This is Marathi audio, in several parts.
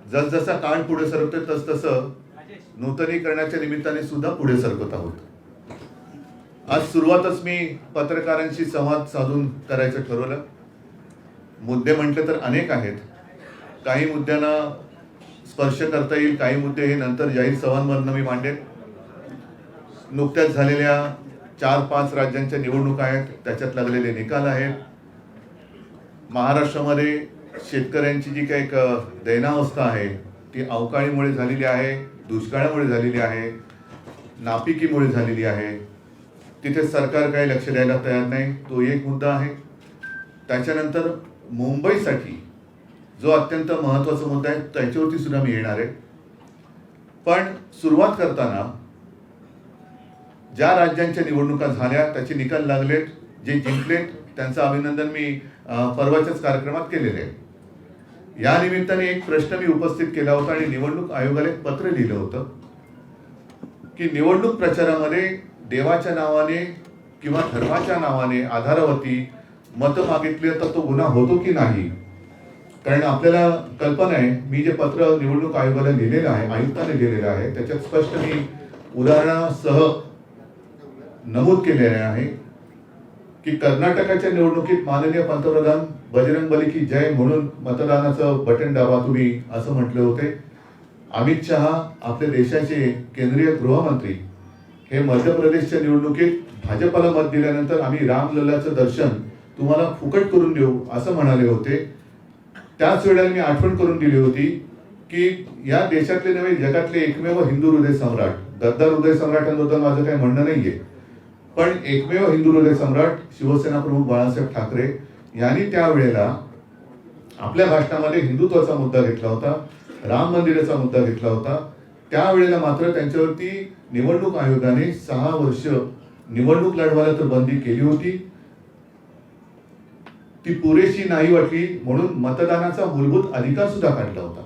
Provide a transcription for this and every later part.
जसजसा काळ पुढे सरकतोय तसतसं नूतनीकरणाच्या निमित्ताने सुद्धा पुढे सरकत आहोत. आज सुरुवातच मी पत्रकारांशी संवाद साधून करायचं ठरवलं. मुद्दे म्हटले तर अनेक आहेत. काही मुद्द्यांना स्पर्श करता येईल, काही मुद्दे हे नंतर जाहीर सभांमधनं मी मांडेन. नुकत्याच झालेल्या 4-5 राज्यांच्या निवडणुका आहेत, त्याच्यात लागलेले निकाल आहेत. महाराष्ट्रामध्ये शेतकऱ्यांची जी काही दैनावस्था आहे ती अवकाळीमुळे झालेली आहे, दुष्काळामुळे झालेली आहे, नापिकीमुळे झालेली आहे. तिथे सरकार काही लक्ष द्यायला तयार नाही, तो एक मुद्दा आहे. त्याच्यानंतर मुंबईसाठी जो अत्यंत महत्त्वाचा मुद्दा आहे त्याच्यावरती सुद्धा मी येणार आहे. पण सुरुवात करताना ज्या राज्यांच्या निवडणुका झाल्या त्याचे निकाल लागलेत, जे जिंकलेत त्यांचं अभिनंदन मी परवाच्याच कार्यक्रमात केलेलं आहे. या निमित्ताने एक प्रश्न मी उपस्थित केला होता आणि निवडणूक आयोगाला एक पत्र लिहिलं होतं की निवडणूक प्रचारामध्ये देवाच्या नावाने किंवा धर्माच्या नावाने आधारावरती मतं मागितली तर तो गुन्हा होतो की नाही. कारण आपल्याला कल्पना आहे, मी जे पत्र निवडणूक आयोगाला लिहिलेलं आहे, आयुक्ताने लिहिलेलं आहे, त्याच्यात स्पष्ट मी उदाहरणासह नमूद केलेले आहे की कर्नाटकाच्या निवडणुकीत माननीय पंतप्रधान बजरंगबली की जय म्हणून मतदानाचं बटन दाबा तुम्ही असं म्हटले होते. अमित शहा आपल्या देशाचे केंद्रीय गृहमंत्री हे मध्य प्रदेशच्या निवडणुकीत भाजपला मत दिल्यानंतर आम्ही रामलल्लाचं दर्शन तुम्हाला फुकट करून देऊ असं म्हणाले होते. त्याच वेळेला मी आठवण करून दिली होती की या देशातले नव्हे जगातले एकमेव हिंदू हृदय सम्राट, गद्दार हृदय सम्राटांबद्दल माझं काही म्हणणं नाहीये, पण एकमेव हिंदू हृदय सम्राट शिवसेना प्रमुख बाळासाहेब ठाकरे यांनी त्यावेळेला आपल्या भाषणामध्ये हिंदुत्वाचा मुद्दा घेतला होता, राम मंदिराचा मुद्दा घेतला होता. त्यावेळेला मात्र त्यांच्यावरती निवडणूक आयोगाने 6 वर्ष निवडणूक लढवायला तर बंदी केली होती. ती पुरेशी नाही वाटली म्हणून मतदानाचा मूलभूत अधिकार सुद्धा काढला होता.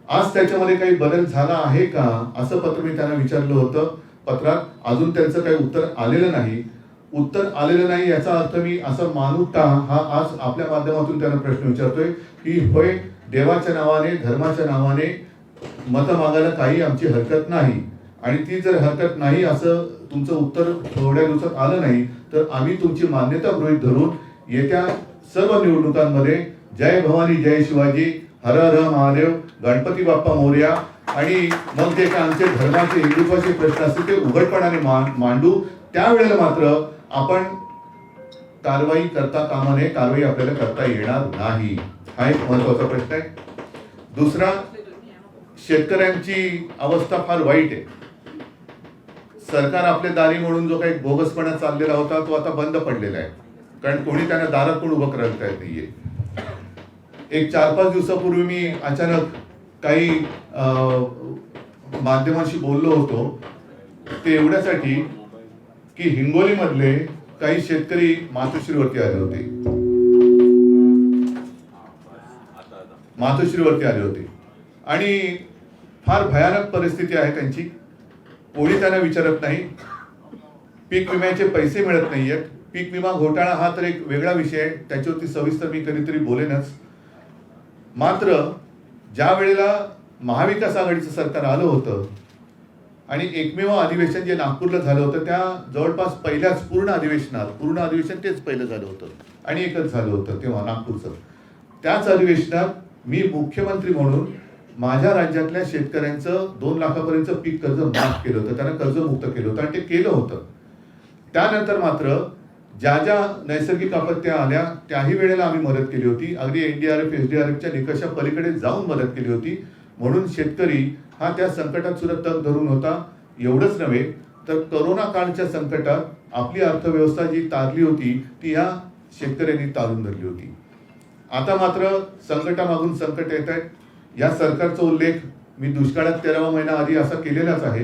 आज त्याच्यामध्ये काही बदल झाला आहे का असं पत्र मी त्यांना विचारलं होतं. पत्रात अजून त्यांचं काही उत्तर आलेलं नाही. उत्तर आलेलं नाही याचा अर्थ मी असं मानू का हा आज आपल्या माध्यमातून त्यांना प्रश्न विचारतोय की होय, देवाच्या नावाने धर्माच्या नावाने मतं मागायला काही आमची हरकत नाही, आणि ती जर हरकत नाही असं तुमचं उत्तर थोड्या दिवसात आलं नाही तर आम्ही तुमची मान्यता गृहीत धरून येत्या सर्व निवडणुकांमध्ये जय भवानी जय शिवाजी, हर हर महादेव, गणपती बाप्पा मोरया, आणि मग जे काय आमचे धर्माचे हिंदुत्वाचे प्रश्न असतील ते उघडपणाने मांडू. त्यावेळेला मात्र आपण कारवाई करता कामा नये, कारवाई आपल्याला करता येणार नाही. हा एक महत्वाचा प्रश्न आहे. दुसरा, शेतकऱ्यांची अवस्था फार वाईट आहे. सरकार आपले दारी म्हणून जो काही बोगसपणा चाललेला होता तो आता बंद पडलेला आहे, कारण कोणी त्यांना दारात पण उभं करायला तयार नाहीये. एक 4-5 दिवसापूर्वी मी अचानक काही माध्यमांशी बोललो होतो, ते एवढ्यासाठी की हिंगोलीमधले काही शेतकरी मातोश्रीवरती आले होते, आणि फार भयानक परिस्थिती आहे त्यांची. कोणी त्यांना विचारत नाही, पीक विम्याचे पैसे मिळत नाहीयेत. पीक विमा घोटाळा हा तर एक वेगळा विषय आहे, त्याच्यावरती सविस्तर मी कधीतरी बोलेनच. मात्र ज्या वेळेला महाविकास आघाडीचं सरकार आलं होतं आणि एकमेव अधिवेशन जे नागपूरला झालं होतं त्या जवळपास पहिल्याच पूर्ण अधिवेशन तेच पहिलं झालं होतं आणि एकच झालं होतं तेव्हा नागपूरचं. त्याच अधिवेशनात मी मुख्यमंत्री म्हणून माझ्या राज्यातल्या शेतकऱ्यांचं 2 लाखापर्यंत पीक कर्ज माफ केलं होतं, त्यांना कर्जमुक्त केलं होतं आणि ते केलं होतं. त्यानंतर मात्र ज्या ज्या नैसर्गिक आपत्त्या आल्या त्याही वेळेला आम्ही मदत केली होती, अगदी NDRF SDRFच्या निकषा पलीकडे जाऊन मदत केली होती. म्हणून शेतकरी हा त्या संकटात सुद्धा तग धरून होता. एवढंच नव्हे तर करोना काळच्या संकटात आपली अर्थव्यवस्था जी तारली होती ती या शेतकऱ्यांनी तारून धरली होती. आता मात्र संकटामागून संकट येत आहेत. या सरकारचा उल्लेख मी दुष्काळात 13वा महिना आधी असा केलेलाच आहे.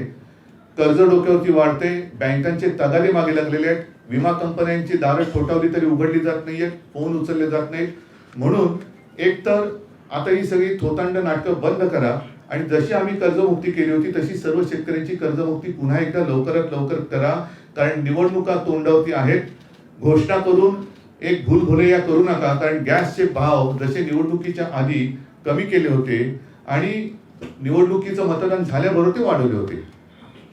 कर्ज डोक्यावरती वाढते, बँकांचे तगादे मागे लागलेले आहेत, विमा कंपन्यांची दारं ठोठावली तरी उघडली जात नाहीयेत, फोन उचलले जात नाहीत. म्हणून एकतर आता ही सगळी थोतांड नाटकं बंद करा आणि जशी आम्ही कर्जमुक्ती केली होती तशी सर्व शेतकऱ्यांची कर्जमुक्ती पुन्हा एकदा लवकरात लवकर करा. कारण निवडणुका तोंडावरती आहेत. घोषणा करून एक भूलभुलैया करू नका, कारण गॅसचे भाव जसे निवडणुकीच्या आधी कमी केले होते आणि निवडणुकीचं मतदान झाल्याबरोबर ते वाढवले होते.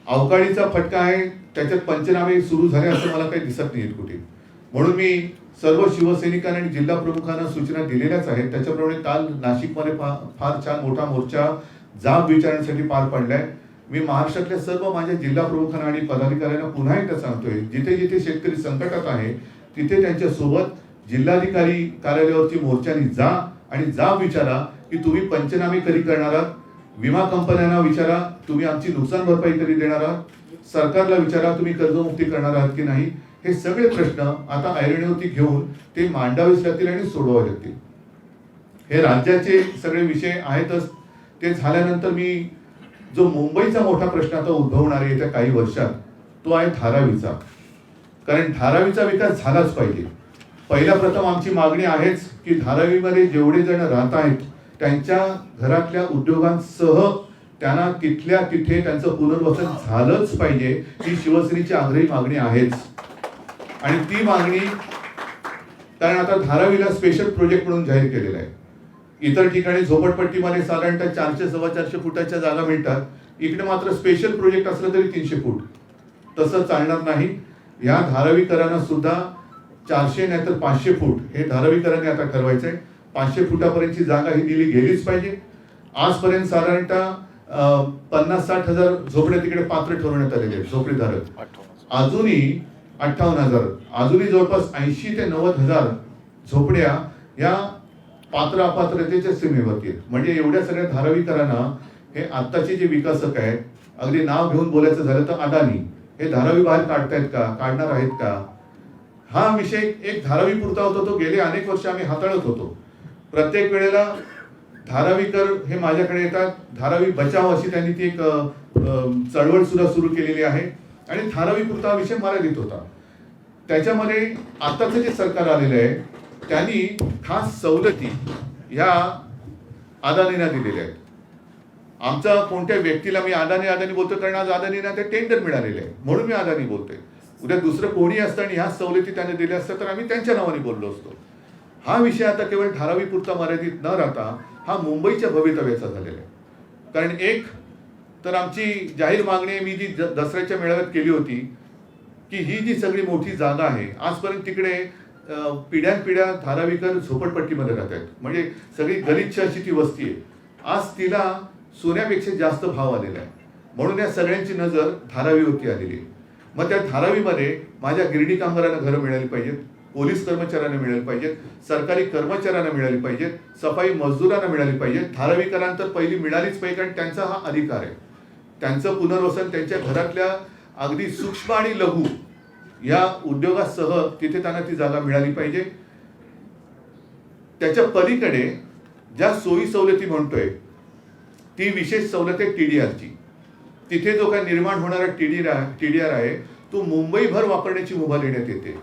अवकाळीचा फटका आहे, त्याच्यात पंचनामे सुरू झाले असं मला काही दिसत नाही कुठे. म्हणून मी सर्व शिवसैनिकांना आणि जिल्हा प्रमुखांना सूचना दिलेल्याच आहेत. त्याच्याप्रमाणे काल नाशिकमध्ये फार छान मोठा मोर्चा जाब विचारण्यासाठी पार पडलाय. मी महाराष्ट्रातल्या सर्व माझ्या जिल्हा प्रमुखांना आणि पदाधिकाऱ्यांना पुन्हा एकदा सांगतोय, जिथे जिथे शेतकरी संकटात आहे तिथे त्यांच्या सोबत जिल्हाधिकारी कार्यालयावरती मोर्चाने जा आणि जाब विचारा की तुम्ही पंचनामे कधी करणार आहात, विमा कंपन्यांना विचारा तुम्ही आमची नुकसान भरपाई कधी देणार आहात, सरकारला विचारा तुम्ही कर्जमुक्ती करणार आहात की नाही. हे सगळे प्रश्न आता ऐरणीवरती घेऊन ते मांडावेच लागतील आणि सोडवावे लागतील. हे राज्याचे सगळे विषय आहेतच. ते झाल्यानंतर मी जो मुंबईचा मोठा प्रश्न आता उद्भवणार आहे येत्या काही वर्षात तो आहे धारावीचा. कारण धारावीचा विकास झालाच पाहिजे. पहिल्या प्रथम आमची मागणी आहेच की धारावीमध्ये जेवढे जण राहत आहेत त्यांच्या घरातल्या उद्योगांसह त्यांना तिथल्या तिथे त्यांचं पुनर्वसन झालंच पाहिजे. ही शिवसेनेची आग्रही मागणी आहेच. आणि ती मागणी, कारण आता धारावीला स्पेशल प्रोजेक्ट म्हणून जाहीर केलेला आहे. इतर ठिकाणी झोपडपट्टीमध्ये साधारणतः 400-450 फुटाच्या जागा मिळतात. इकडे मात्र स्पेशल प्रोजेक्ट असलं तरी 300 फूट. तसं चालणार नाही. या धारावीकरांना सुद्धा 400 नाही तर 500 फूट हे धारावीकरांनी आता ठरवायचंय. 500 फुटापर्यंतची जागा ही दिली गेलीच पाहिजे. आजपर्यंत साधारणतः 50-60 हजार झोपड्या तिकडे पात्र ठरवण्यात आलेले आहेत झोपडीधारक. अजूनही 58,000, अजूनही जवळपास 80 ते 90 हजार झोपड्या या पात्र अपात्रतेच्या सीमेवरती आहेत. म्हणजे एवढ्या सगळ्या धारावीकरांना हे आत्ताचे जे विकासक आहेत, अगदी नाव घेऊन बोलायचं झालं तर अदानी, हे धारावी बाहेर काढतायत का, काढणार आहेत का, हा विषय एक धारावी पुरता होता. तो गेले अनेक वर्ष आम्ही हाताळत होतो. प्रत्येक वेळेला धारावीकर हे माझ्याकडे येतात. धारावी बचाव अशी त्यांनी ती एक चळवळ सुद्धा सुरू केलेली आहे आणि धारावी पुरता हा विषय मर्यादित होता. त्याच्यामध्ये आताचं जे सरकार आलेलं आहे त्यांनी खास सवलती ह्या अदानींना दिलेल्या आहेत. आमच्या कोणत्या व्यक्तीला मी अदानी बोलतो कारण आज अदानींना ते टेंडर मिळालेले आहे म्हणून मी अदानी बोलतोय. उद्या दुसरं कोणी असतं आणि ह्या सवलती त्याने दिल्या असतात तर आम्ही त्यांच्या नावाने बोललो असतो. हा विषय आता केवळ धारावी पुरता मर्यादित न राहता हा मुंबईच्या भवितव्याचा झालेला आहे. कारण एक तर आमची जाहीर मागणी मी जी दसऱ्याच्या मेळाव्यात केली होती की ही जी सगळी मोठी जागा आहे, आजपर्यंत तिकडे पिढ्यानपिढ्या धारावीकर झोपडपट्टीमध्ये राहत आहेत. म्हणजे सगळी गलिच्छ अशी ती वस्ती आहे. आज तिला सोन्यापेक्षा जास्त भाव आलेला आहे. म्हणून या सगळ्यांची नजर धारावीवरती आलेली आहे. मग त्या धारावीमध्ये माझ्या गिरणी कामगारांना घरं मिळाली पाहिजेत, पोलीस कर्मचाऱ्यांना मिळाली पाहिजेत, सरकारी कर्मचाऱ्यांना मिळाली पाहिजेत, सफाई मजदुरांना मिळाली पाहिजेत. धारावीकरांना तर पहिली मिळालीच पाहिजे कारण त्यांचा हा अधिकार आहे. त्यांचं पुनर्वसन त्यांच्या घरातल्या अगदी सूक्ष्म आणि लघु या उद्योगासह तिथे त्यांना ती जागा मिळाली पाहिजे. त्याच्या पलीकडे ज्या सोयी सवलती म्हणतोय ती विशेष सवलत आहे TDRची. तिथे जो काही निर्माण होणारा TDR आहे तो मुंबईभर वापरण्याची मुभा देण्यात येते.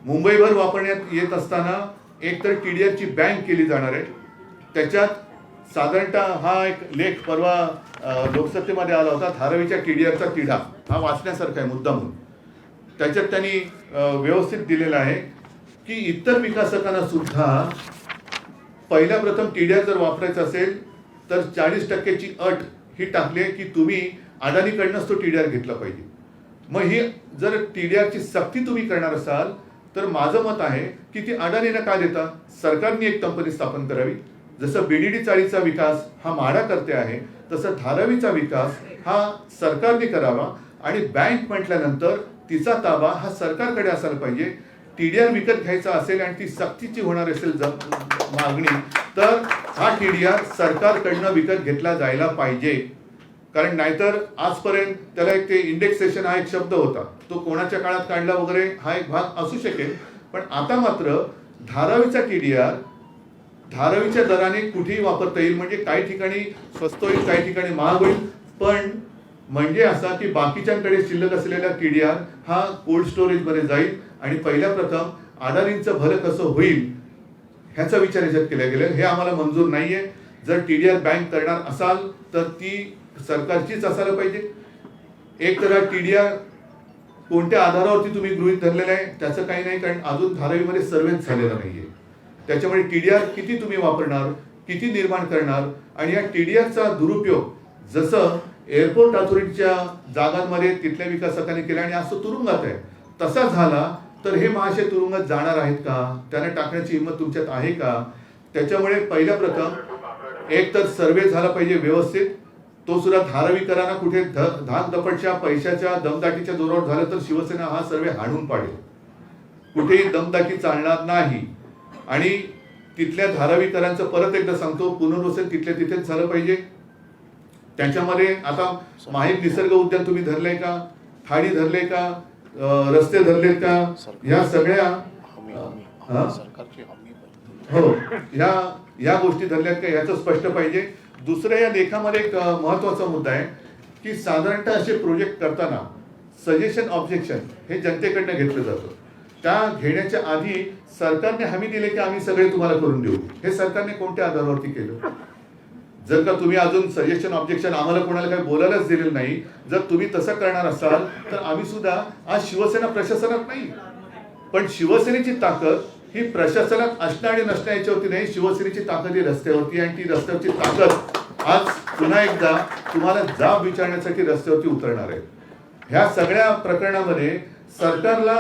मुंबईभर वापरण्यात येत असताना एक तर TDRची बँक केली जाणार आहे. त्याच्यात साधारणतः हा एक लेख परवा लोकसत्तेमध्ये आला होता, धारावीच्या TDRचा तिढा, हा वाचण्यासारखा आहे मुद्दामून. त्याच्यात त्यांनी व्यवस्थित दिलेलं आहे की इतर विकासकांना सुद्धा पहिल्या प्रथम TDR जर वापरायचं असेल तर 40%ची अट ही टाकली आहे की तुम्ही अदानीकडनंच तो TDR घेतला पाहिजे. मग ही जर TDRची सक्ती तुम्ही करणार असाल तर माझं मत आहे की ती अदानीला का देता, सरकारने एक कंपनी स्थापन करावी. जसं BDD चाळीचा विकास हा म्हाडा करते आहे तसं धारावीचा विकास हा सरकारने करावा आणि बँक म्हटल्यानंतर तिचा ताबा हा सरकारकडे असायला पाहिजे. TDR विकत घ्यायचा असेल आणि ती सक्तीची होणार असेल मागणी तर हा TDR सरकारकडनं विकत घेतला जायला पाहिजे. कारण नाहीतर आजपर्यंत त्याला एक ते इंडेक्सेशन हा एक शब्द होता, तो कोणाच्या काळात काढला वगैरे हा एक भाग असू शकेल. पण आता मात्र धारावीचा TDR धारावीच्या दराने कुठेही वापरता येईल. म्हणजे काही ठिकाणी स्वस्त होईल, काही ठिकाणी महाग होईल. पण म्हणजे असा की बाकीच्यांकडे शिल्लक असलेला TDR हा कोल्ड स्टोरेजमध्ये जाईल आणि पहिल्या प्रथम अदानींचं भलं कसं होईल ह्याचा विचार याच्यात केला गेला. हे आम्हाला मंजूर नाहीये. जर TDR बँक करणार असाल तर ती सरकारचीच असायला पाहिजे. एक तर TDR कोणत्या आधारावरती तुम्ही गृहीत धरलेलं आहे त्याचं काही नाही, कारण अजून धारावीमध्ये सर्वेच झालेला नाहीये. त्याच्यामुळे TDR किती तुम्ही वापरणार किती निर्माण करणार आणि या TDRचा दुरुपयोग जसं एअरपोर्ट अथॉरिटीच्या जागांमध्ये तिथल्या विकासकांनी केला आणि असं तुरुंगात आहे तसा झाला तर हे महाशय तुरुंगात जाणार आहेत का? त्यांना टाकण्याची हिंमत तुमच्यात आहे का? त्याच्यामुळे पहिल्या प्रथम एक तर सर्वे झाला पाहिजे व्यवस्थित, तो सुद्धा धारावीकरांना कुठे धाकदपटच्या पैशाच्या दमदाटीच्या जोरावर झालं तर शिवसेना हा सर्वे हाणून पाडेल. कुठेही दमदाटी चालणार नाही. आणि तिथल्या धारावीकरांचं परत एकदा सांगतो पुनर्वसन तिथल्या तिथेच झालं पाहिजे. त्याच्यामध्ये आता माहीम निसर्ग उद्यान तुम्ही धरलंय का? खाडी धरले का? रस्ते धरलेत का? या सगळ्या हो या गोष्टी धरल्यात का याचं स्पष्ट पाहिजे. दुसरं या लेखामध्ये एक महत्वाचा मुद्दा आहे की साधारणतः असे प्रोजेक्ट करताना सजेशन ऑब्जेक्शन हे जनतेकडनं घेतलं जातं. त्या घेण्याच्या आधी सरकारने हमी दिली की आम्ही सगळे तुम्हाला करून देऊ. हे सरकारने कोणत्या आधारावरती केलं? जर का तुम्ही अजून सजेशन ऑब्जेक्शन आम्हाला कोणाला काही बोलायलाच दिलेलं नाही, जर तुम्ही तसं करणार असाल तर आम्ही सुद्धा आज शिवसेना प्रशासनात नाही, पण शिवसेनेची ताकद ही प्रशासनात असणं आणि नसणं याच्यावरती नाही. शिवसेनेची ताकद ही रस्त्यावरती आणि ती रस्त्यावरची ताकद आज पुन्हा एकदा तुम्हाला जाब विचारण्यासाठी रस्त्यावरती उतरणार आहे. ह्या सगळ्या प्रकरणामध्ये सरकारला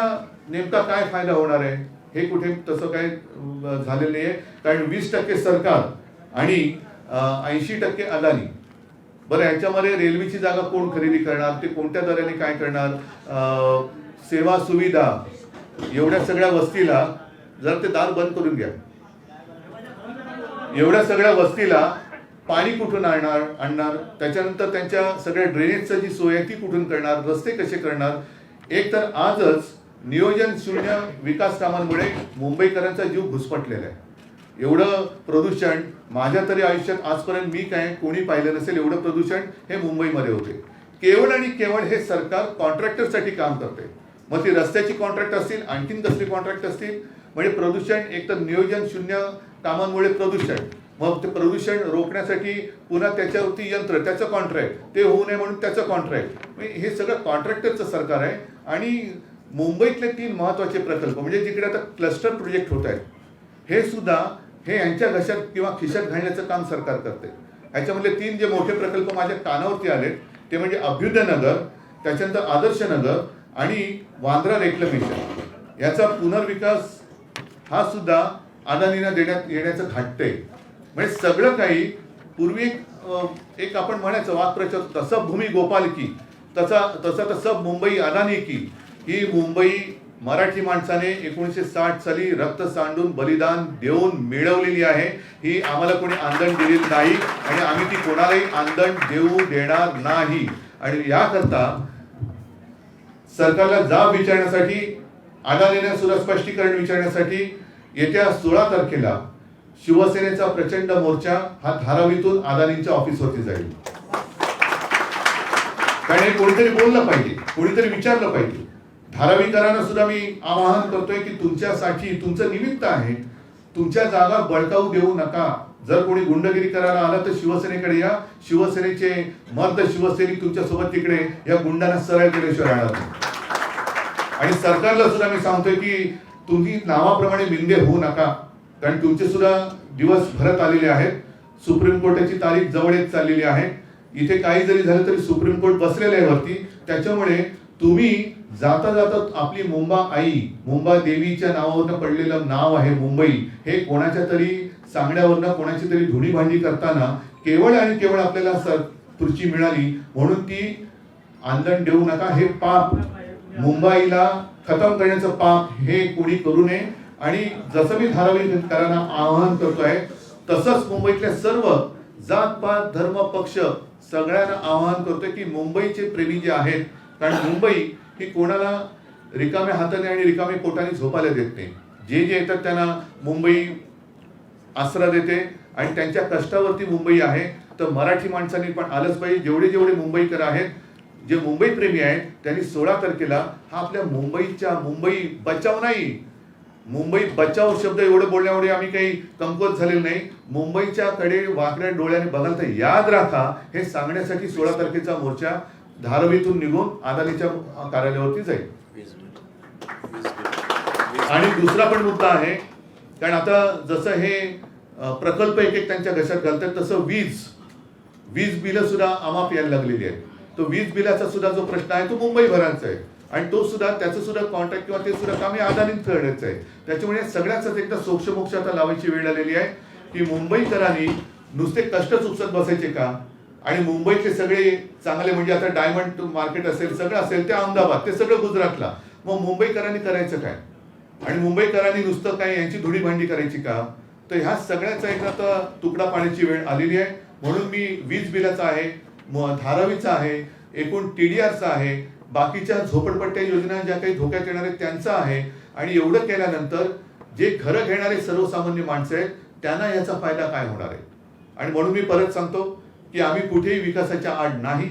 नेमका काय फायदा होणार आहे हे कुठे तसं काय झालेलं नाही आहे. कारण 20% सरकार आणि 80% अदानी. बरं, याच्यामध्ये रेल्वेची जागा कोण खरेदी करणार, ते कोणत्या दराने काय करणार, सेवा सुविधा, एवढ्या सगळ्या वस्तीला जर ते दार बंद करून घ्या, एवढ्या सगळ्या वस्तीला पाणी कुठून आणणार, त्याच्यानंतर त्यांच्या सगळ्या ड्रेनेजची जी सोय आहे ती कुठून करणार, रस्ते कसे करणार. एक तर आजच नियोजन शून्य विकास कामांमुळे मुंबईकरांचा जीव घुसमटलेला आहे. एवढं प्रदूषण माझ्या तरी आयुष्यात आजपर्यंत मी काय कोणी पाहिलं नसेल एवढं प्रदूषण हे मुंबईमध्ये होते. केवळ आणि केवळ हे सरकार कॉन्ट्रॅक्टरसाठी काम करते. मग ती रस्त्याची कॉन्ट्रॅक्ट असतील, आणखीन कसली कॉन्ट्रॅक्ट असतील. म्हणजे प्रदूषण एक तर नियोजन शून्य कामांमुळे प्रदूषण, मग ते प्रदूषण रोखण्यासाठी पुन्हा त्याच्यावरती यंत्र, त्याचं कॉन्ट्रॅक्ट, ते होऊ नये म्हणून त्याचं कॉन्ट्रॅक्ट. हे सगळं कॉन्ट्रॅक्टरचं सरकार आहे. आणि मुंबईतले 3 महत्वाचे प्रकल्प म्हणजे जिकडे आता क्लस्टर प्रोजेक्ट होत आहेत हे सुद्धा हे यांच्या घशात किंवा खिशात घालण्याचं काम सरकार करते. ह्याच्यामधले 3 जे मोठे प्रकल्प माझ्या कानावरती आले ते म्हणजे अभ्युदयनगर, त्याच्यानंतर आदर्शनगर आणि वांद्रा रेक्लेमेशन. याचा पुनर्विकास हा सुद्धा अदानींना देण्यात येण्याचं घाटतंय. म्हणजे सगळं काही पूर्वी एक आपण म्हणायचं वाक्प्रचार, तसं भूमी गोपाल की तसं मुंबई अदानी की. ही मुंबई मराठी माणसाने 1960 साली रक्त सांडून बलिदान देऊन मिळवलेली आहे. ही आम्हाला कोणी आंदण दिलेली नाही आणि आम्ही ती कोणालाही आंदण देऊ देणार नाही. आणि याकरता सरकारला जाब विचारण्यासाठी, अदानीने सुद्धा स्पष्टीकरण विचारण्यासाठी येत्या 16 तारखेला शिवसेनेचा प्रचंड मोर्चा हा धारावीतून अदानींच्या ऑफिसवरती जाईल. कारण हे कोणीतरी बोललं पाहिजे, कोणीतरी विचारलं पाहिजे. धारावीकरांना सुद्धा मी आवाहन करतोय की तुमच्यासाठी तुमचं निमित्त आहे, तुमच्या जागा बळकावू देऊ नका. जर कोणी गुंडगिरी करायला आला तर शिवसेनेकडे या. शिवसेनेचे मर्द शिवसैनिक तुमच्यासोबत तिकडे या गुंडांना सरळ केल्याशिवाय राहणार नाही. आणि सरकारला सुद्धा मी सांगतोय की तुम्ही नावाप्रमाणे मिंदे होऊ नका. कारण तुमचे सुद्धा दिवस भरत आलेले आहेत. सुप्रीम कोर्टाची तारीख जवळ येत चाललेली आहे. इथे काही जरी झालं तरी सुप्रीम कोर्ट बसलेलं आहे वरती. त्याच्यामुळे तुम्ही जाता जाता आपली मुंबा आई, मुंबा देवीच्या नावावरनं पडलेलं नाव आहे मुंबई, हे कोणाच्या तरी सांगण्यावरनं कोणाची तरी धुणी भांडी करताना केवळ आणि केवळ आपल्याला खुर्ची मिळाली म्हणून ती आंदण देऊ नका. हे पाप, मुंबईला खतम करण्याचं पाप हे कोणी करू नये. आणि जसं मी धारावीकरांना आवाहन करतोय तसंच मुंबईतल्या सर्व जात पात धर्म पक्ष सगळ्यांना आवाहन करतोय की मुंबईचे प्रेमी जे आहेत, कारण मुंबई ही कोणाला रिकाम्या हाताने आणि रिकाम्या पोटाने झोपायला देत नाही. जे येतात त्यांना मुंबई आसरा देते आणि त्यांच्या कष्टावरती मुंबई आहे. तर मराठी माणसांनी पण आलंच पाहिजे. जेवढे जेवढे मुंबईकर आहेत, जे मुंबई प्रेमी आहेत, त्यांनी 16 तारखेला हा आपल्या मुंबई बचाव नाही, मुंबई बचाव शब्द एवढं बोलण्यामुळे आम्ही काही कमकुवत झालेलं नाही. मुंबईच्या कडे वाकड्या डोळ्याने बघाल तर याद राखा हे सांगण्यासाठी 16 तारखेचा मोर्चा धारावीतून निघून अदानीच्या कार्यालयावरती जाईल. आणि दुसरा पण मुद्दा आहे, कारण आता जसं हे प्रकल्प एक एक त्यांच्या घशात घालतात, तसं वीज बिलं सुद्धा अमाप यायला लागलेली आहेत. तो वीज बिलाचा सुद्धा जो प्रश्न आहे तो मुंबईभरांचा आहे आणि तो सुद्धा त्याचं सुद्धा कॉन्ट्रॅक्ट किंवा ते सुद्धा काम अदानीत करायचं आहे. त्याच्यामुळे सगळ्याच एकदा सोक्ष आता लावायची वेळ आलेली आहे की मुंबईकरांनी नुसते कष्ट चुकसत बसायचे का? आणि मुंबईतले सगळे चांगले म्हणजे आता डायमंड मार्केट असेल सगळं असेल ते अहमदाबाद, ते सगळं गुजरातला. मग मुंबईकरांनी करायचं काय? आणि मुंबईकरांनी नुसतं काय यांची धुडी भांडी करायची का? तर ह्या सगळ्याचा एक आता तुकडा पाण्याची वेळ आलेली आहे. म्हणून मी वीज बिलाचा आहे, धारावीचा आहे, एकूण TDRचा आहे, बाकीच्या झोपडपट्ट्या योजना ज्या काही धोक्यात येणार आहेत त्यांचा आहे. आणि एवढं केल्यानंतर जे घरं घेणारे सर्वसामान्य माणसं आहेत त्यांना याचा फायदा काय होणार आहे? आणि म्हणून मी परत सांगतो की आम्ही कुठेही विकासाच्या आड नाही.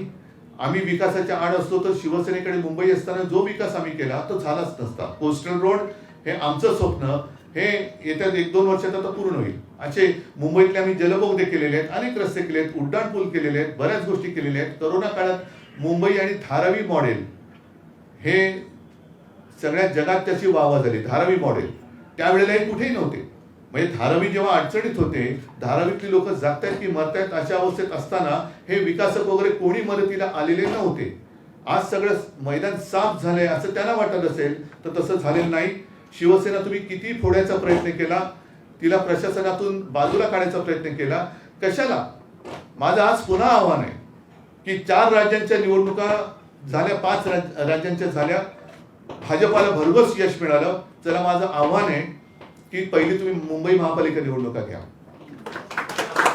आम्ही विकासाच्या आड असतो तर शिवसेनेकडे मुंबई असताना जो विकास आम्ही केला तो झालाच नसता. कोस्टल रोड हे आमचं स्वप्न हे येत्या 1-2 वर्षात आता पूर्ण होईल. असे मुंबईतले आम्ही जलबोगदे केलेले आहेत, अनेक रस्ते केले आहेत, उड्डाण पूल केलेले आहेत, बऱ्याच गोष्टी केलेल्या आहेत. करोना काळात मुंबई आणि धारावी मॉडेल हे सगळ्या जगात त्याची वाहवा झाली. धारावी मॉडेल त्यावेळेला हे कुठेही नव्हते. म्हणजे धारावी जेव्हा अडचणीत होते, धारावीतली लोक जागतायत की मरतायत अशा अवस्थेत असताना हे विकासक वगैरे कोणी मदतीला आलेले नव्हते. आज सगळं मैदान साफ झालंय असं त्यांना वाटत असेल तर तसं झालेलं नाही. शिवसेना तुम्ही किती फोडायचा प्रयत्न केला, तिला प्रशासनातून बाजूला काढायचा प्रयत्न केला, कशाला? माझं आज पुन्हा आव्हान आहे की 4 राज्यांच्या निवडणुका झाल्या, 5 राज्यांच्या झाल्या, भाजपाला भरघोस यश मिळालं. चला माझं आव्हान आहे की पहिली तुम्ही मुंबई महापालिका निवडणुका घ्या,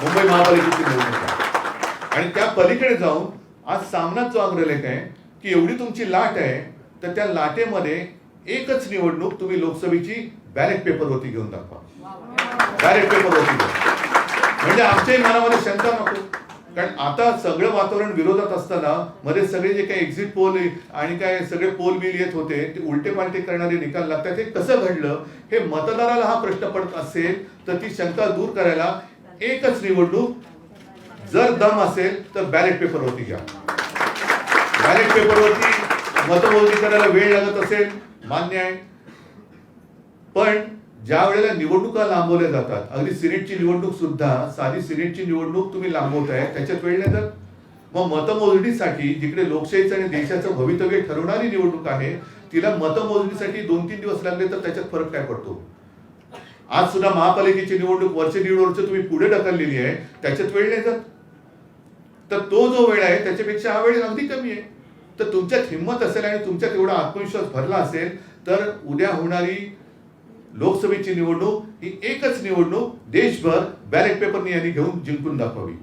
मुंबई महापालिकेची निवडणुका, आणि त्या पलीकडे जाऊन आज सामनाच जो अग्रलेख आहे की एवढी तुमची लाट आहे तर त्या लाटेमध्ये एकच निवडणूक तुम्ही लोकसभेची बॅलेट पेपरवरती घेऊन दाखवा. बॅलेट पेपरवरती म्हणजे आमच्याही मनामध्ये शंका नको. कारण आता सगळं वातावरण विरोधात असताना मध्ये सगळे जे काही एक्झिट पोल आणि काय सगळे पोल बिल येत होते ते उलटे पालटे करणारे निकाल लागतात. हे कसं घडलं हे मतदाराला हा प्रश्न पडत असेल तर ती शंका दूर करायला एकच निवडणूक, जर दम असेल तर बॅलेट पेपरवरती घ्या. बॅलेट पेपरवरती मतमोजणी करायला वेळ लागत असेल मान्य आहे, पण ज्या वेळेला निवडणुका लांबवल्या जातात, अगदी सिनेटची निवडणूक सुद्धा, साधी सिनेटची निवडणूक तुम्ही लांबवताय त्याच्यात वेळ नाही जात. मग मतमोजणीसाठी जिकडे लोकशाहीचं आणि देशाचं भवितव्य ठरवणारी निवडणूक आहे तिला मतमोजणीसाठी 2-3 दिवस लागले तर त्याच्यात फरक काय पडतो? आज सुद्धा महापालिकेची निवडणूक वर्ष 1.5 वर्ष तुम्ही पुढे ढकललेली आहे, त्याच्यात वेळ नाही जात. तर तो जो वेळ आहे त्याच्यापेक्षा हा वेळ अगदी कमी आहे. तर तुमच्यात हिंमत असेल आणि तुमच्यात एवढा आत्मविश्वास भरला असेल तर उद्या होणारी लोकसभेची निवडणूक ही एकच निवडणूक देशभर बॅलेट पेपरने यांनी घेऊन जिंकून दाखवावी.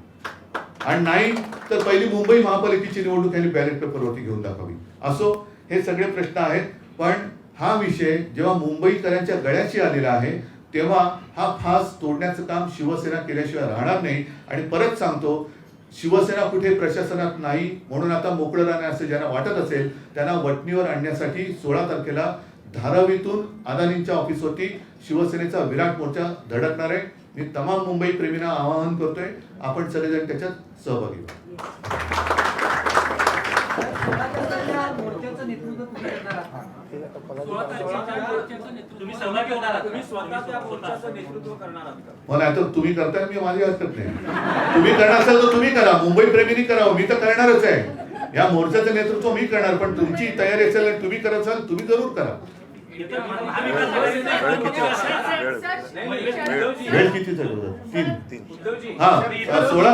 आणि नाही तर पहिली मुंबई महापालिकेची निवडणूक यांनी बॅलेट पेपरवरती घेऊन दाखवावी. असो, हे सगळे प्रश्न आहेत, पण हा विषय जेव्हा मुंबईकरांच्या गळ्याशी आलेला आहे तेव्हा हा फास तोडण्याचं काम शिवसेना केल्याशिवाय राहणार नाही. आणि परत सांगतो, शिवसेना कुठे प्रशासनात नाही म्हणून आता मोकळं राहणे असं ज्यांना वाटत असेल त्यांना वटणीवर आणण्यासाठी 16 तारखेला धारावीतून अदानींच्या ऑफिसवरती शिवसेनेचा विराट मोर्चा धडकणार आहे. मी तमाम मुंबई प्रेमींना आवाहन करतोय, आपण सगळेजण त्याच्यात सहभागी व्हा. मला आता तुम्ही करताय, मी माझी हरकत नाही. तुम्ही करणार असाल तर तुम्ही करा, मुंबई प्रेमींनी करावं, मी तर करणारच आहे. या मोर्चाचं नेतृत्व मी करणार, पण तुमची तयारी असेल तुम्ही करत असाल तुम्ही जरूर करा. वेळ किती झाली? 3. हा, 16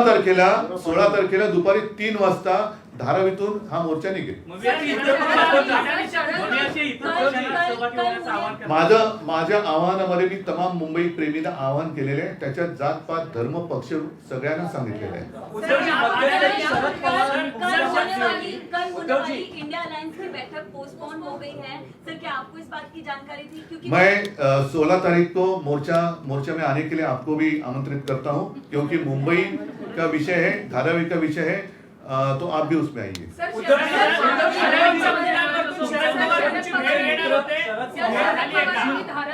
तारखेला दुपारी 3 वाजता धारावीतून हा मोर्चा निघेल. माझ्या आव्हानामध्ये मी तमाम मुंबई प्रेमीला आवाहन केलेले आहे. त्याच्यात जातपात धर्म पक्ष सगळ्यांना सांगितलेलं आहे. मैं 16 तारीख को मोर्चा में आने के लिए आपको भी आमंत्रित करता हूं, क्योंकि मुंबई का विषय है, धारावी का विषय है, तो आप भी उसमें आइए.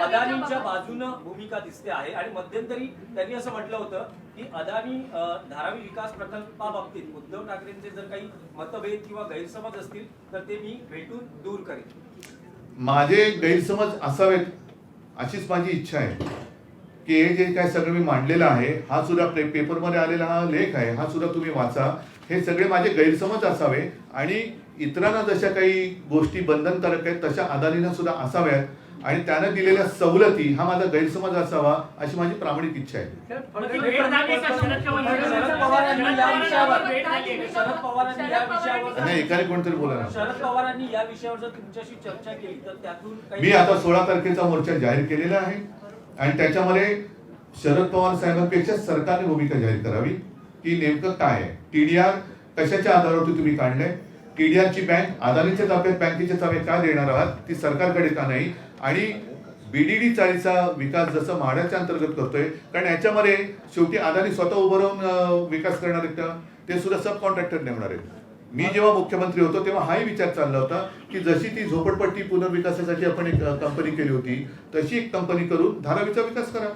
अदानींच्या बाजूनं भूमिका दिसते आहे आणि मध्यंतरी त्यांनी असं म्हटलं होतं की अदानी धारावी विकास प्रकल्पाबाबतीत उद्धव ठाकरेंचे जर काही मतभेद किंवा गैरसमज असतील तर ते मी भेटून दूर करेन. माझे गैरसमज असावेत अशीच माझी इच्छा आहे की हे जे काय सगळं मी मांडलेलं आहे, हा सुद्धा पेपरमध्ये आलेला हा लेख आहे, हा सुद्धा तुम्ही वाचा. हे सगळे माझे गैरसमज असावे आणि इतरांना जशा काही गोष्टी बंधनकारक आहेत तशा अदानींना सुद्धा असाव्यात आणि त्यानं दिलेल्या सवलती हा माझा गैरसमज असावा अशी माझी प्रामाणिक इच्छा आहे. नाही, एकाने कोणतरी बोला ना. शरद पवारांनी या विषयावर जर तुमच्याशी चर्चा केली तर त्यातून मी आता 16 तारखेचा मोर्चा जाहीर केलेला आहे आणि त्याच्यामध्ये शरद पवार साहेबांपेक्षा सरकारने भूमिका जाहीर करावी की नेमकं काय आहे. टीडीआर कशाच्या आधारावरती तुम्ही काढलंय, टीडीआरची बँक अदानीच्या ताब्यात बँकेचे ताबे का देणार आहात, ती सरकारकडे का नाही, आणि बीडीडी चाळीचा विकास जसं म्हाडाच्या अंतर्गत करतोय, कारण याच्यामध्ये शेवटी अदानी स्वतः उभं राहून विकास करणार आहेत का, ते सुद्धा सब कॉन्ट्रॅक्टर नेमणार आहेत. मी जेव्हा मुख्यमंत्री होतो तेव्हा हाही विचार चालला होता की जशी ती झोपडपट्टी पुनर्विकासासाठी आपण एक कंपनी केली होती तशी एक कंपनी करून धारावीचा विकास करा.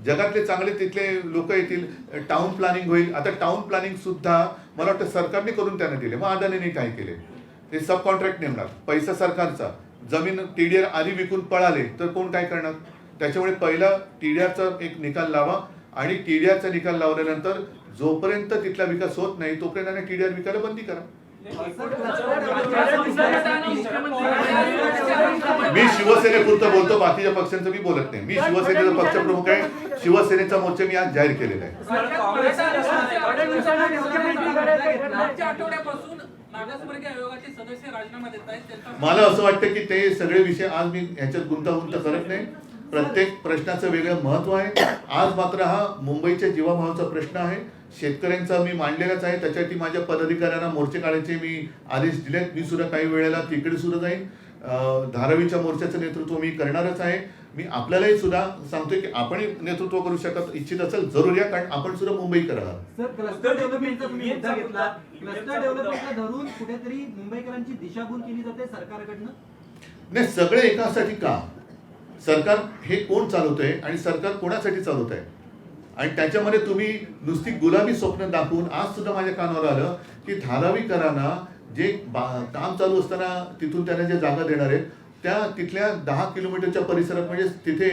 जगातले चांगले तिथले लोक येतील, टाउन प्लॅनिंग होईल. आता टाउन प्लॅनिंग सुद्धा मला वाटतं सरकारने करून त्यांना दिले, मग अदानीने काय केले, ते सब कॉन्ट्रॅक्ट नेमणार, पैसा सरकारचा. जमीन टीडीआर आधी विकून पळाले तर कोण काय करणार. त्याच्यामुळे पहिला टीडीआरचा एक निकाल लावा आणि टीडीआरचा निकाल लावल्यानंतर जोपर्यंत तिथला विकास होत नाही तोपर्यंत टीडीआर विकायला बंदी करा. मी शिवसेनेपुरतं बोलतो, बाकीच्या पक्षांचं मी बोलत नाही. मी शिवसेनेचा पक्षप्रमुख आहे, शिवसेनेचा मोर्चा मी आज जाहीर केलेला आहे. मला असं वाटतं की ते सगळे विषय आज मी ह्याच्यात गुंतागुंत करत नाही. प्रत्येक प्रश्नाचं वेगळं महत्व आहे. आज मात्र हा मुंबईच्या जीवाभावाचा प्रश्न आहे, शेतकऱ्यांचा मी मांडलेलाच आहे. त्याच्यासाठी माझ्या पदाधिकाऱ्यांना मोर्चे काढायचे मी आदेश दिलेत. मी सुद्धा काही वेळेला तिकडे सुद्धा जाईन. धारावीच्या मोर्चाचं नेतृत्व मी करणारच आहे. मी आपल्यालाही सुद्धा सांगतोय की आपण नेतृत्व करू शकत इच्छित असेल जरूर या, कारण आपण सुद्धा मुंबईकर आहात. सर, क्लस्टर डेव्हलपमेंटचा तुम्ही मुद्दा घेतला. क्लस्टर डेव्हलपमेंटला धरून कुठेतरी मुंबईकरांची दिशाभूल केली जाते सरकारकडनं. नाही, सगळे एकासाठी का, सरकार हे कोण चालवतंय आणि सरकार कोणासाठी चालवत आहे, आणि त्याच्यामध्ये तुम्ही नुसती गुलाबी स्वप्न दाखवून आज सुद्धा माझ्या कानावर आलं की धारावीकरांना जे काम चालू असताना तिथून त्यांना जे जागा देणार आहेत त्या तिथल्या 10 किलोमीटरच्या परिसरात म्हणजे तिथे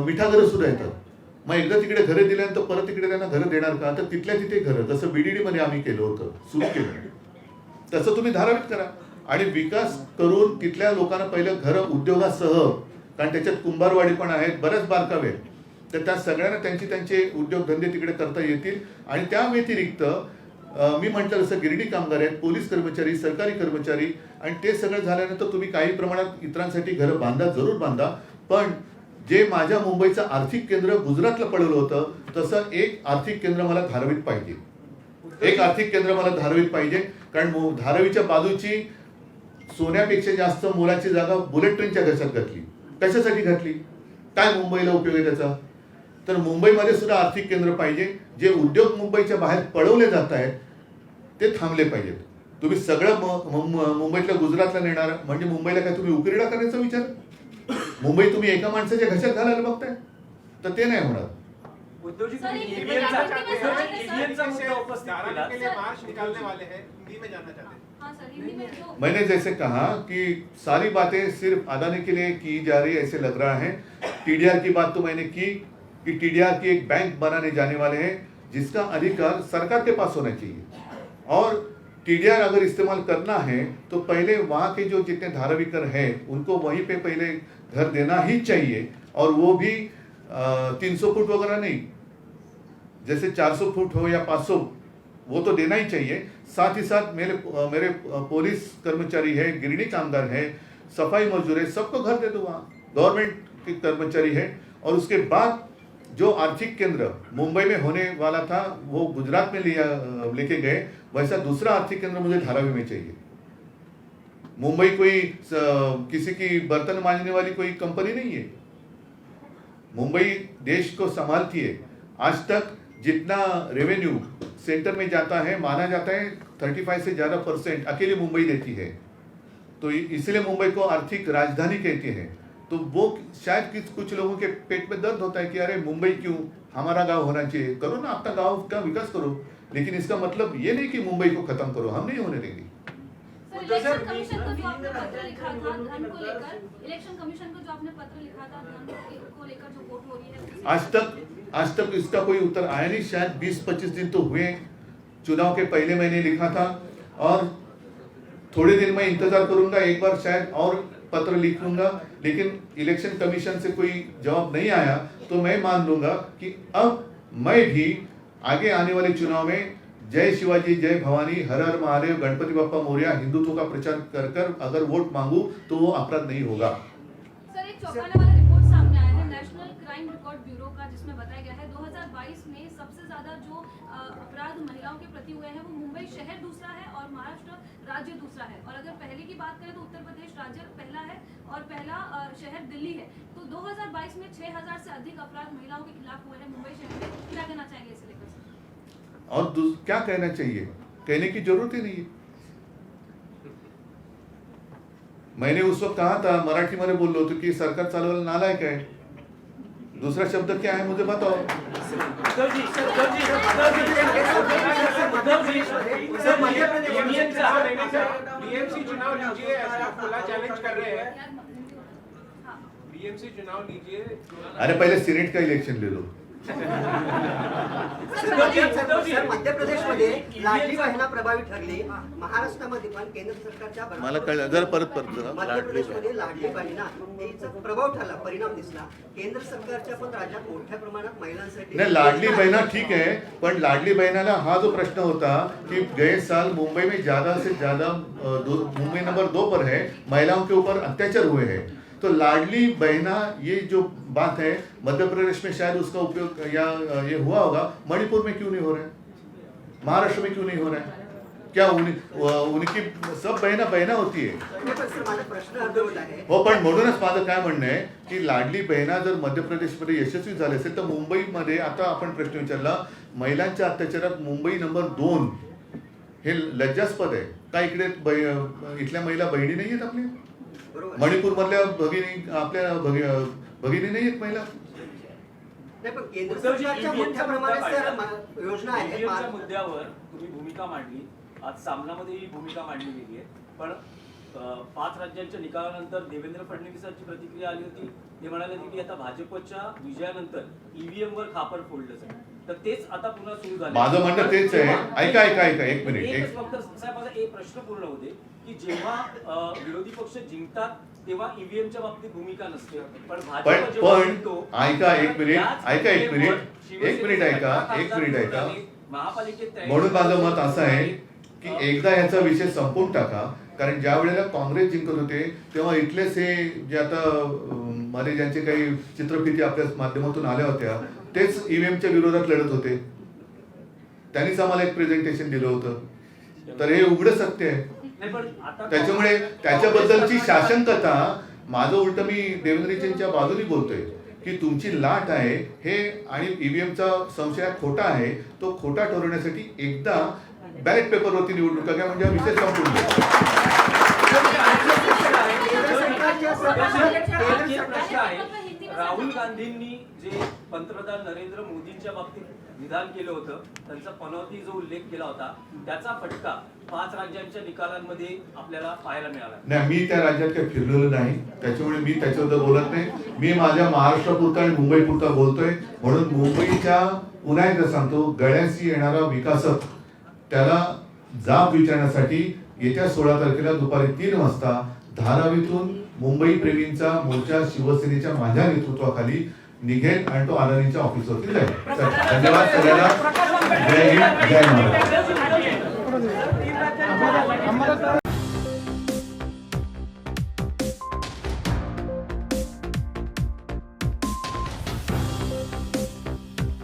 मिठाघरं सुद्धा येतात. मग एकदा तिकडे घरं दिल्यानंतर परत तिकडे त्यांना घरं देणार का, तर तिथल्या तिथे घरं जसं बीडीडी मध्ये आम्ही केलं होतं, सुरू केलं तसं तुम्ही धारावीत करा आणि विकास करून तिथल्या लोकांना पहिलं घरं उद्योगासह, कारण त्याच्यात कुंभारवाडी पण आहेत, बऱ्याच बारकावे आहेत, तर त्या सगळ्यांना त्यांचे उद्योगधंदे तिकडे करता येतील. आणि त्या व्यतिरिक्त मी म्हटलं जसं गिरणी कामगार आहेत, पोलीस कर्मचारी, सरकारी कर्मचारी, आणि ते सगळं झाल्यानंतर तुम्ही काही प्रमाणात इतरांसाठी घरं बांधा, जरूर बांधा. पण जे माझ्या मुंबईचं आर्थिक केंद्र गुजरातला पडलं होतं तसं एक आर्थिक केंद्र मला धारावीत पाहिजे. एक आर्थिक केंद्र मला धारावीत पाहिजे, कारण धारावीच्या बाजूची सोन्यापेक्षा जास्त मोलाची जागा बुलेट ट्रेनच्या घशात घातली. कशासाठी घातली, काय मुंबईला उपयोग आहे त्याचा. तर मुंबईमध्ये सुद्धा आर्थिक केंद्र पाहिजे. जे उद्योग मुंबईच्या बाहेर पळवले जात आहेत ते थांबले पाहिजेत. तुम्ही सगळं मुंबईतल्या गुजरातला नेणार म्हणजे मुंबईला काय तुम्ही उकिरडा करण्याचा विचार, मुंबई तुम्ही एका माणसाच्या घशात घालायला बघताय, तर ते नाही होणार. मैंने जैसे कहा कि सारी बातें सिर्फ अदानी के लिए की जा रही है ऐसे लग रहा है. टीडीआर की बात तो मैंने की कि टीडीआर की एक बैंक बनाने जाने वाले हैं जिसका अधिकार सरकार के पास होना चाहिए, और टीडीआर अगर इस्तेमाल करना है तो पहले वहाँ के जो जितने धारावीकर हैं उनको वहीं पे पहले घर देना ही चाहिए, और वो भी 300 फुट वगैरह नहीं, जैसे 400 फुट हो या 500, वो तो देना ही चाहिए. साथ ही साथ मेरे पुलिस कर्मचारी है, गिरणी कामगार है, सफाई मजदूर है, सबको घर दे दो. वहाँ गवर्नमेंट के कर्मचारी है. और उसके बाद जो आर्थिक केंद्र मुंबई में होने वाला था वो गुजरात में लेके गए, वैसा दूसरा आर्थिक केंद्र मुझे धारावी में चाहिए. मुंबई कोई किसी की बर्तन मांजने वाली कोई कंपनी नहीं है. मुंबई देश को संभालती है. आज तक जितना रेवेन्यू सेंटर में जाता है माना जाता है 35 से ज़्यादा % अकेली मुंबई देती है. तो इसलिए मुंबई को आर्थिक राजधानी कहते हैं. तो वो शायद कुछ लोगों के पेट में दर्द होता है कि अरे मुंबई क्यों, हमारा गांव होना चाहिए. करो ना, अपना गांव का विकास करो, लेकिन इसका मतलब ये नहीं कि मुंबई को खत्म करो, हम नहीं होने देंगे. इलेक्शन कमीशन को जो आपने पत्र लिखा था धन को लेकर, इलेक्शन कमीशन को जो आपने पत्र लिखा था धन को लेकर जो वोट हो रही है, आज तक इसका कोई उत्तर आया नहीं। शायद 20-25 दिन तो हुए, चुनाव के पहले मैंने लिखा था और थोड़े दिन में इंतजार करूंगा, एक बार शायद और पत्र लिख लूंगा, लेकिन इलेक्शन कमीशन से कोई जवाब नहीं आया तो मैं मान लूंगा कि अब मैं भी आगे आने वाले चुनाव में जय शिवाजी जय भवानी हर हर महादेव गणपति बप्पा मोरया हिंदुत्व का प्रचार कर अगर वोट मांगू तो वो अपराध नहीं होगा। सर एक चौंकाने वाला रिपोर्ट सामने आया है नेशनल क्राइम रिकॉर्ड ब्यूरो का, जिसमें बताया गया है 2022 में सबसे ज्यादा जो अपराध महिलाओं के प्रति हुए हैं वो मुंबई शहर दूसरा है और महाराष्ट्र राज्य दूसरा है। और अगर पहले की बात करें तो उत्तर प्रदेश राज्य पहला है और पहला शहर दिल्ली है। तो 2022 में 6000 से अधिक अपराध महिलाओं के खिलाफ हुए हैं मुंबई शहर में। क्या कहना चाहेंगे इसे लेकर? और क्या कहना चाहिए, कहने की जरूरत ही नहीं है। मैंने उस वक्त कहा था, मराठी में बोललो होतो की सरकार चालवायला नालायक आहे। दूसरा शब्द क्या है मुझे बताओ। बीएमसी चुनाव लीजिए, ऐसा आप खुला चैलेंज कर रहे हैं। बीएमसी चुनाव लीजिए। अरे पहले सीनेट का इलेक्शन ले लो। सर मध्य प्रदेशमध्ये लाडली बहिणा प्रभावी ठरली, महाराष्ट्रामध्ये पण केंद्र सरकारच्या मला कळलं, जरा परत जरा। मध्य प्रदेशमध्ये लाडली बहिणा हिचा प्रभाव ठरला, परिणाम दिसला। केंद्र सरकारच्या पण राज्यात मोठ्या प्रमाणात महिलांसाठी नहीं, लाडली बहना ठीक है, पर लाडली बहना हा जो प्रश्न होता कि गए साल मुंबई में ज्यादा से ज्यादा मुंबई नंबर 2 पर है, महिलाओं के ऊपर अत्याचार हुए हैं। तो लाडली बहना ये जो बात है मध्य प्रदेश में शायद उसका उपयोग या ये हुआ होगा, मणिपुर में क्यों नहीं हो रहा है, महाराष्ट्र में क्यों नहीं हो रहा है? क्या उनकी सब बहना होती है माझा प्रश्न अर्धवट आहे। हो, पण म्हणूनच माझं काय म्हणणं आहे की लाडली बहिणा जर मध्य प्रदेशमध्ये यशस्वी झाले असेल तर मुंबईमध्ये, आता आपण प्रश्न विचारला, महिलांच्या अत्याचारात मुंबई नंबर 2 हे लज्जास्पद आहे का? इकडे इथल्या महिला बहिणी नाही आहेत आपल्या? मणिपूर मधल्या भगिनी आपल्या भगिनी नाही आहेत महिला? नाही पण केंद्र सरकारच्या मोठ्या प्रमाणात सर योजना आहे। EVM मुद्द्यावर तुम्ही भूमिका मांडली, आज सामनामध्ये ही भूमिका मांडली गेली आहे, पण 5 राज्यांच्या निकालानंतर देवेंद्र फडणवीसांची प्रतिक्रिया आली होती। ते म्हणाले की आता भाजपच्या विजयानंतर ईव्हीएम वर खापर फोडलं जाईल, तर तेच आता पुन्हा सुरू झालं। माझं म्हणणं तेच आहे। ऐका एक मिनिट, एकच फक्त साहेब माझा एक प्रश्न पूर्ण होते की जेव्हा विरोधी पक्ष जिंकतात तेव्हा ईव्हीएमच्या बाबतीत भूमिका नसते, पण भाजप जेव्हा जिंकतो, ऐका एक मिनिट ऐका। महापालिकेत म्हणून माझं मत असं आहे की एकदा याचा विषय संपवून टाका, कारण ज्या वेळेला काँग्रेस जिंकत होते तेव्हा इथलेच हे जे आता मध्ये ज्यांचे काही चित्रफिती आपल्या माध्यमातून आल्या होत्या तेच ईव्हीएमच्या विरोधात लढत होते, त्यांनीच आम्हाला एक प्रेझेंटेशन दिलं होतं। तर हे उघड सत्य आहे। त्याच्यामुळे त्याच्याबद्दलची शासनकथा, माझं उलट मी देवेंद्रजींच्या बाजूने बोलतोय की तुमची लाट आहे हे आणि ईव्हीएमचा संशय खोटा आहे, तो खोटा ठरवण्यासाठी एकदा बॅलेट पेपरवरती निवडणुका घ्या, म्हणजे हा विषय संपून राहुल गांधींनी जे पंतप्रधान नरेंद्र मोदींच्या बाबतीत विधान केलं होतं, त्यांचा पनौती जो उल्लेख केला होता, त्याचा फटका 5 राज्यांच्या निकालांमध्ये आपल्याला पाहायला मिळाला नाही। मी त्या राज्यात काही फिरलेलो नाही, त्याच्यामुळे मी त्याच्याबद्दल बोलत नाही। मी माझ्या महाराष्ट्रापुरता आणि मुंबईपुरता बोलतोय। म्हणून मुंबईच्या पुन्हा एकदा सांगतो, गळ्याशी येणारा विकासक त्याला जाब विचारण्यासाठी येत्या 16 तारखेला दुपारी 3 वाजता धारावीतून मुंबई प्रेमींचा मोर्चा शिवसेनेच्या माझ्या नेतृत्वाखाली निघेल आणि तो अदानीच्या ऑफिसवरती जाईल। धन्यवाद सगळ्यांना। जय हिंद, जय महाराष्ट्र।